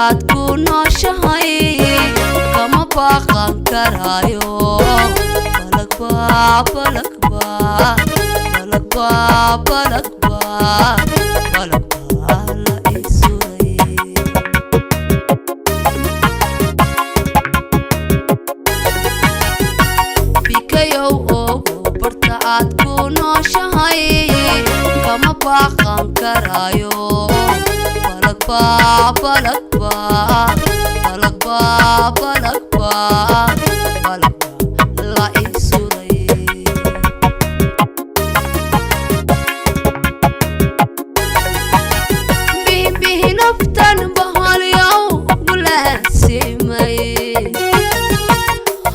aad ku nooshahay kama baaqan karayo balagba la isuray bikayow ogo barta aad ku nooshahay kama baaqan karayo balagba la isuray bihi naftan bahalyow gulaasimay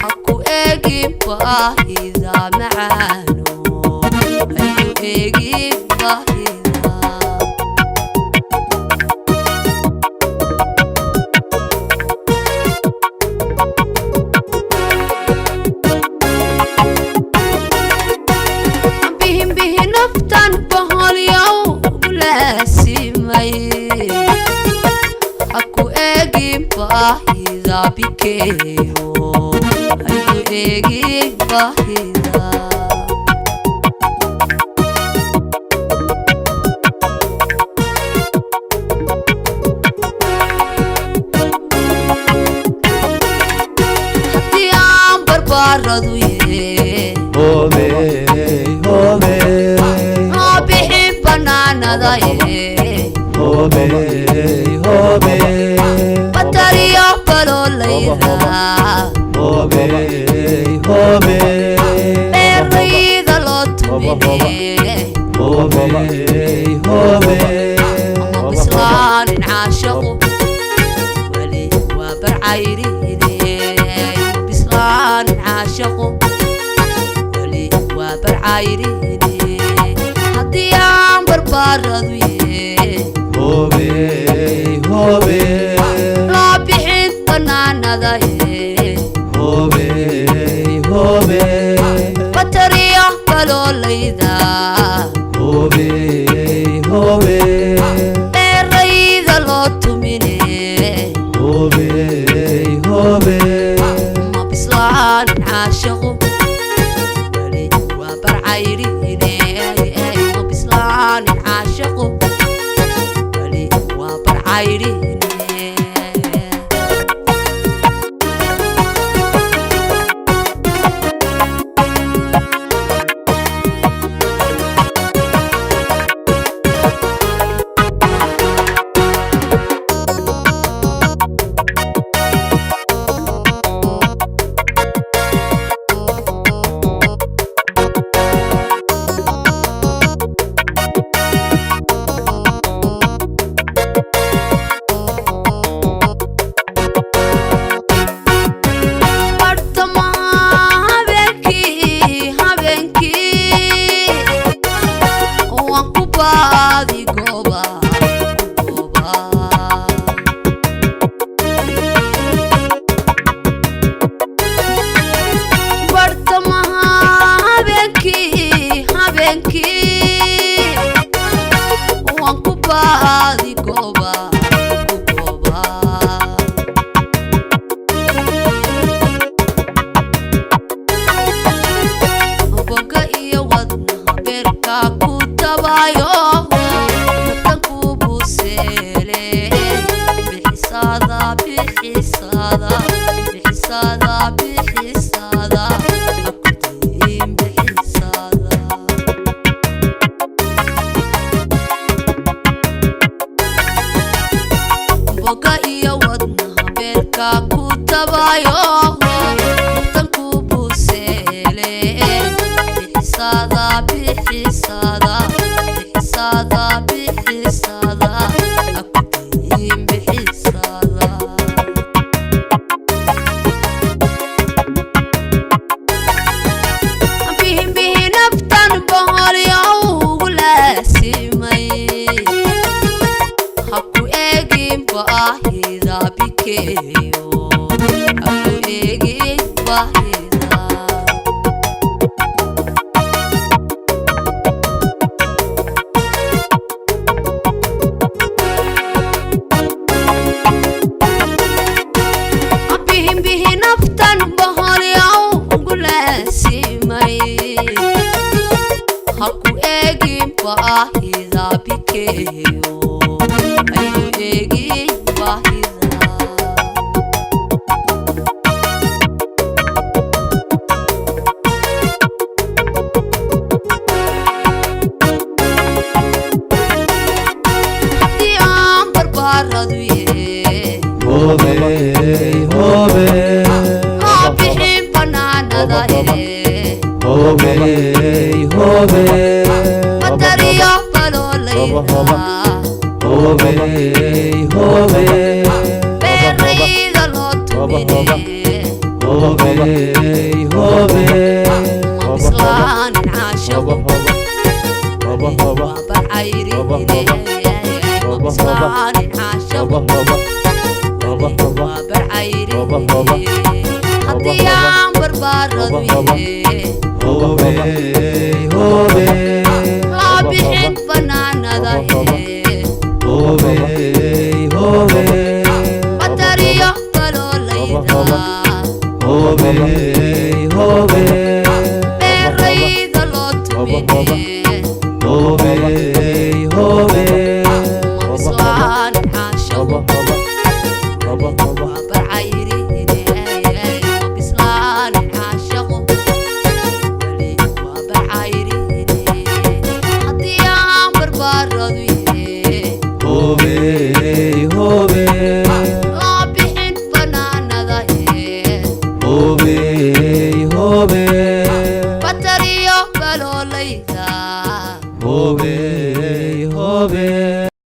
haku eegi baahida macaano haku eegi baahida aku egin bahida bikeyo aku egin bahida hati aan barbaradu ye hobe bixin banaanada ye hobe batariyo baloleyda hobe erayda loo tumine hobe bislaanin caashaqu weli waa barcayrihide bislaanin caashaqu weli waa barcayrihide haddii aan barbaaradu ye hobe loo bixin banaanada ye hobe batariyo baloleyda hobe erayda loo tumine hobe ma bislaanin caashaqu weli waa barcayrihine ma bislaanin caashaqu weli waa barcayrihine aynu eegin baahida haddii aan barbaaradu hobe hobe maa bixin banaanada hobe hobe matariyo baloolayda hobe hobe beerayda loo tumine hobe hobe ma bislaanin caashaqo waa barcayrine ma bislaanin caashaqo waa barcayrine haddii aan barbaaradu hobe hobe loo bixin banaanada hobe hobe matariyo baloolayda hobe hobe beerayda loo tumine hobe hobe ma bislaanin caashaqo waa barcayrine ma bislaanin caashaqo weli waa barcayrine haddii aan barbaaradu hobe hobe loo bixin banaanada hobe hobe batariyo baloolayda hobe hobe